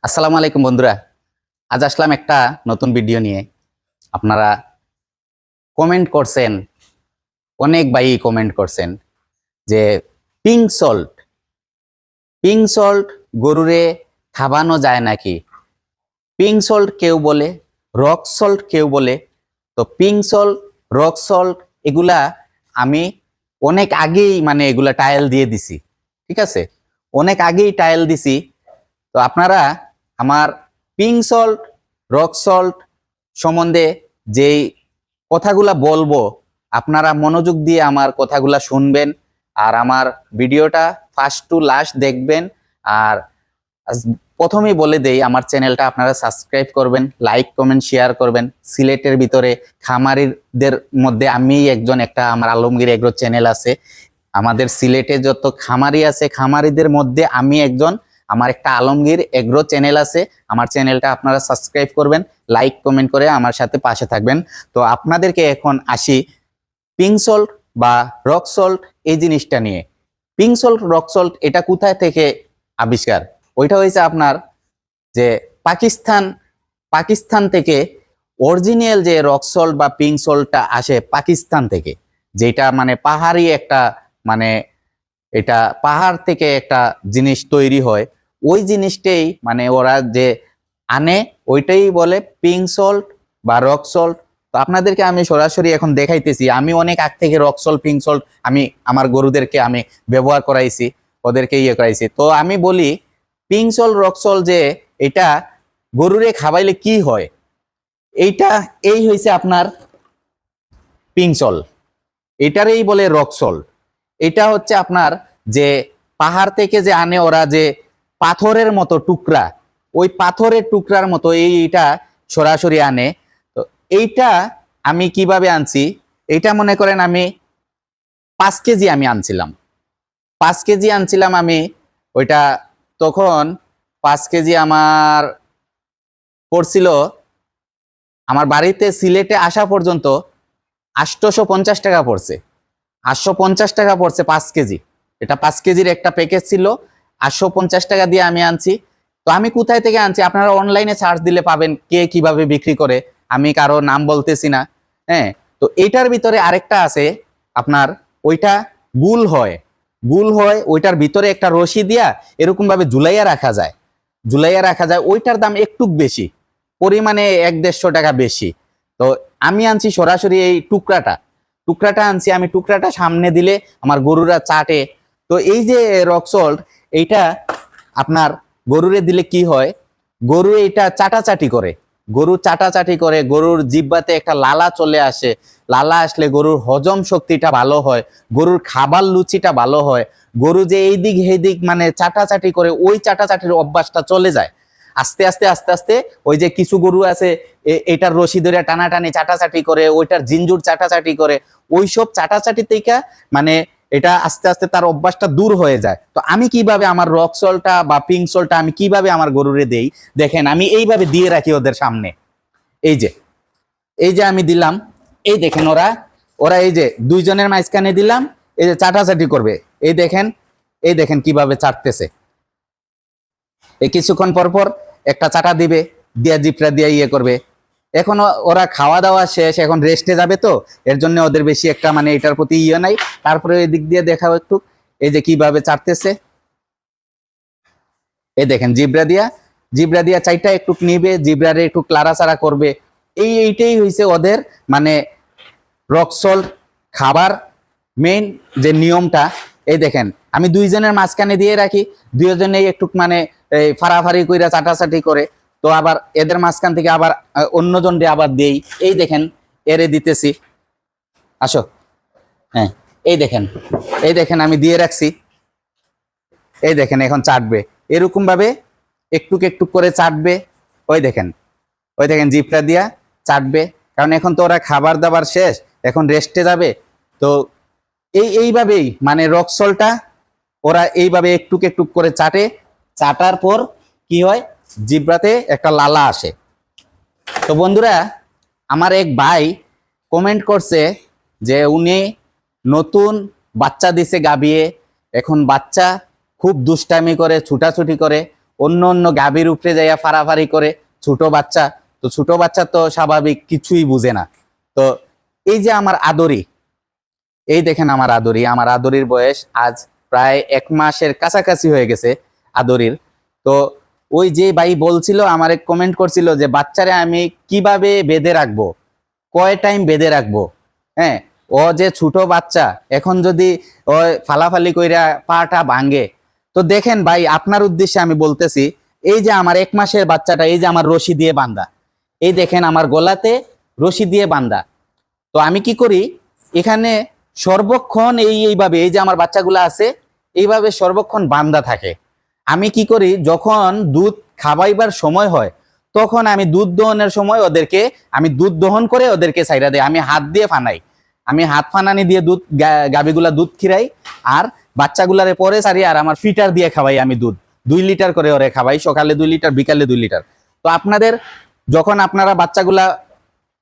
আসসালামু আলাইকুম বন্ধুরা। আজ আসলাম একটা নতুন ভিডিও নিয়ে। আপনারা কমেন্ট করছেন, অনেক ভাই কমেন্ট করছেন যে পিঙ্ক সল্ট গরুরে খাওয়ানো যায় নাকি। পিঙ্ক সল্ট কেউ বলে, রক সল্ট কেউ বলে। তো পিঙ্ক সল্ট, রক সল্ট এগুলা আমি অনেক আগেই এগুলা টায়াল দিয়ে দিছি। ঠিক আছে, অনেক আগেই টায়াল দিছি। তো আপনারা আমার পিঙ্ক সল্ট, রক সল্ট সম্বন্ধে যেই কথাগুলা বলবো আপনারা মনোযোগ দিয়ে আমার কথাগুলা শুনবেন আর আমার ভিডিওটা ফার্স্ট টু লাস্ট দেখবেন। আর প্রথমেই বলে দেই, আমার চ্যানেলটা আপনারা সাবস্ক্রাইব করবেন, লাইক কমেন্ট শেয়ার করবেন। সিলেটের ভিতরে খামারিদের মধ্যে আমি একজন, একটা আমার আলমগীর এগ্রো চ্যানেল আছে। আমাদের সিলেটে যত খামারি আছে খামারিদের মধ্যে আমি একজন। আমার একটা আলমগীর এগ্রো চ্যানেল আছে, আমার চ্যানেলটা আপনারা সাবস্ক্রাইব করবেন, লাইক কমেন্ট করে আমার সাথে পাশে থাকবেন। তো আপনাদেরকে এখন আসি পিঙ্ক সল্ট বা রক সল্ট এই জিনিসটা নিয়ে। পিঙ্ক সল্ট, রক সল্ট এটা কোথায় থেকে আবিষ্কার? ওইটা হয়েছে আপনার যে পাকিস্তান থেকে অরিজিনাল যে রক সল্ট বা পিঙ্ক সল্টটা আসে পাকিস্তান থেকে, যেটা পাহাড়ি একটা মানে এটা পাহাড় থেকে একটা জিনিস তৈরি হয়। ওই জিনিসটাই ওরা যে আনে ওইটাই বলে পিঙ্ক সল্ট বা রক সল্ট। তো আপনাদেরকে আমি সরাসরি এখন দেখাইতেছি। আমি অনেক আগ থেকে রক সল্ট, পিঙ্ক সল্ট আমি আমার গরুদেরকে আমি ব্যবহার করাইছি, ওদেরকে করাইছি। তো আমি বলি পিঙ্ক সল্ট, রক সল্ট যে এটা গরুরে খাওয়াইলে কি হয়, এইটা এই হয়েছে আপনার পিঙ্ক সল্ট, এটারই বলে রক সল্ট। এটা হচ্ছে আপনার যে পাহাড় থেকে যে আনে ওরা, যে পাথরের মতো টুকরা, ওই পাথরের টুকরার মতো এইটা সরাসরি আনে। তো এইটা আমি কিভাবে আনছি, এইটা মনে করেন আমি 5 কেজি আমি আনছিলাম, 5 কেজি আনছিলাম আমি। ওইটা তখন 5 কেজি আমার পড়ছিল আমার বাড়িতে সিলেটে আসা পর্যন্ত 850 টাকা পড়ছে। 850 টাকা পড়ছে 5 কেজি। এটা 5 কেজির একটা প্যাকেজ ছিল, 850 টাকা দিয়ে আমি আনছি। তো আমি কোথায় থেকে আনছি আপনারা অনলাইনে সার্চ দিলে পাবেন কে কিভাবে বিক্রি করে, আমি কারো নাম বলতেছি না। হ্যাঁ, তো এইটার ভিতরে আরেকটা আছে আপনার, ওইটা গুল হয় ওইটার ভিতরে একটা রশি দিয়া এরকম ভাবে ঝুলাইয়া রাখা যায়। ওইটার দাম একটু বেশি, পরিমাণে 1-150 টাকা বেশি। তো আমি আনছি সরাসরি এই টুকরাটা আনছি আমি। টুকরাটা সামনে দিলে আমার গরুরা চাটে। তো এই যে রক সল্ট, এইটা আপনার গরুরে দিলে কি হয়, গরু এটা চাটাচাটি করে, গরুর জিহ্বাতে একটা লালা চলে আসে। লালা আসলে গরুর হজম শক্তিটা ভালো হয়, গরুর খাবার লুচিটা ভালো হয়। গরু যে এইদিক সেইদিক চাটাচাটি করে, ওই চাটাচাটির অভ্যাসটা চলে যায়। আস্তে আস্তে আস্তে আস্তে ওই যে কিছু গরু আছে এটার রশি ধরে টানাটানি চাটাচাটি করে, ওইটার জিঞ্জুর চাটাচাটি করে, ওইসব চাটাচাটি থেকে এটা আস্তে আস্তে তার অভ্যাসটা দূর হয়ে যায়। তো আমি কিভাবে আমার রক সল্টটা বা পিঙ্ক সল্টটা আমি কিভাবে আমার গরুরে দেই দেখেন, আমি এইভাবে দিয়ে রাখি ওদের সামনে। এই যে আমি দিলাম, এই দেখেন ওরা এই যে দুইজনের মাঝখানে দিলাম, এই যে চাটাচাটি করবে। এই দেখেন কিভাবে চাটতেছে। এই কিছুক্ষণ পর পর একটা চাটা দিবে, দিয়া জিপটা দিয়ে করবে। এখন ওরা খাওয়া দাওয়া শেষ, এখন রেস্টে যাবে। তো এর জন্য ওদের বেশি একটা এটার প্রতি নাই। তারপরে এই দিক দিয়ে দেখাও একটু, এই যে কিভাবে চাটতেছে। এই দেখেন জিব্রা দিয়া চাইটা একটু নিবে, জিব্রারে একটু ক্লারাচারা করবে। এইটাই হয়েছে ওদের রক সল্ট খাবার মেইন যে নিয়মটা। এই দেখেন আমি দুইজনের মাঝখানে দিয়ে রাখি, দুইজনেই একটু ফাড়াফাড়ি কইরা চাটাচাটি করে। তো আবার এদের মাঝখান থেকে আবার অন্যজন আবার দেই। এই দেখেন এরে দিতেছি, আসো। হ্যাঁ, এই দেখেন আমি দিয়ে রাখছি। এই দেখেন এখন চাটবে, এরকম ভাবে একটু একটু করে চাটবে। ওই দেখেন জিপটা দিয়া চাটবে, কারণ এখন তো ওরা খাবার দাবার শেষ, এখন রেস্টে যাবে। তো এইভাবেই রক সল্টটা ওরা এইভাবে একটু একটু করে চাটে। চাটার পর কি হয়, জিব্রাতে একটা লালা আসে। তো বন্ধুরা, আমার এক ভাই কমেন্ট করছে যে উনি নতুন বাচ্চা দিছে গাবিয়ে, এখন বাচ্চা খুব দুষ্টামি করে, ছুটাছুটি করে, অন্য অন্য গাভীর উপরে যাইয়া ফাড়াফাড়ি করে। ছোট বাচ্চা, তো ছোট বাচ্চা তো স্বাভাবিক কিছুই বুঝে না। তো এই যে আমার আদরি, এই দেখেন আমার আদরির বয়স আজ প্রায় 1 মাসের কাছাকাছি হয়ে গেছে আদরির। তো ওই যে ভাই বলছিল, আমারে কমেন্ট করছিল যে বাচ্চারে আমি কিভাবে বেঁধে রাখবো, কয় টাইম বেঁধে রাখবো। হ্যাঁ, ও যে ছোট বাচ্চা, এখন যদি ও ফালাফালি কইরা পাটা ভাঙে, তো দেখেন ভাই আপনার উদ্দেশ্যে আমি বলতেছি, এই যে আমার 1 মাসের বাচ্চাটা, এই যে আমার রশি দিয়ে বাঁধা, এই দেখেন আমার গলাতে রশি দিয়ে বাঁধা। তো আমি কি করি, এখানে সর্বক্ষণ এইভাবে, এই যে আমার বাচ্চাগুলো আছে এইভাবে সর্বক্ষণ বাঁধা থাকে। আমি কি করি, যখন দুধ খাওয়াইবার সময় হয়, তখন আমি দুধ দহনের সময় ওদেরকে আমি দুধ দহন করে ওদেরকে ছাইরা দেই। আমি হাত দিয়ে ফানাই, আমি হাত ফানানি দিয়ে দুধ গাভীগুলা দুধ খিরাই, আর বাচ্চাগুলারে পরে ছাড়ি, আর আমার ফিটার দিয়ে খাওয়াই আমি দুধ। 2 লিটার করে ওরে খাওয়াই, সকালে 2 লিটার, বিকালে 2 লিটার। তো আপনাদের যখন আপনারা বাচ্চাগুলা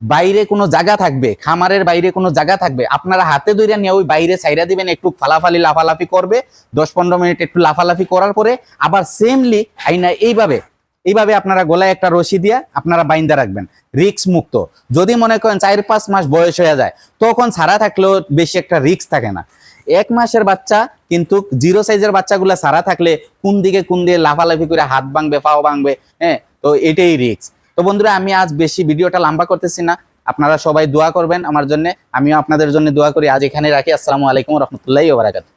বাইরে কোনো জায়গা থাকবে, খামারের বাইরে কোনো জায়গা থাকবে, আপনারা হাতে ধরে নিয়ে ওই বাইরে ছাইরা দিবেন, একটু ফালাফালি লাফালাফি করবে, 10-15 মিনিট একটু লাফালাফি করার পরে আবার সেমলি আইনা এইভাবে আপনারা গলায় একটা রশি দিয়া আপনারা বাইন্দা রাখবেন, রিক্স মুক্ত। যদি মনে করেন 4-5 মাস বয়স হয়ে যায়, তখন ছাড়া থাকলেও বেশি একটা রিক্স থাকে না। 1 মাসের বাচ্চা কিন্তু 0 সাইজের বাচ্চাগুলা ছাড়া থাকলে কোন দিকে লাফালাফি করে হাত ভাঙবে, পাও ভাঙবে। হ্যাঁ, তো এটাই রিক্স। তো বন্ধুরা, আমি আজ বেশি ভিডিওটা লম্বা করতেছি না, আপনারা সবাই দোয়া করবেন আমার জন্য, আমিও আপনাদের জন্য দোয়া করি। আজ এখানে রাখি। আসসালামু আলাইকুম রহমতুল্লাহি ওয়া বারাকাতুহু।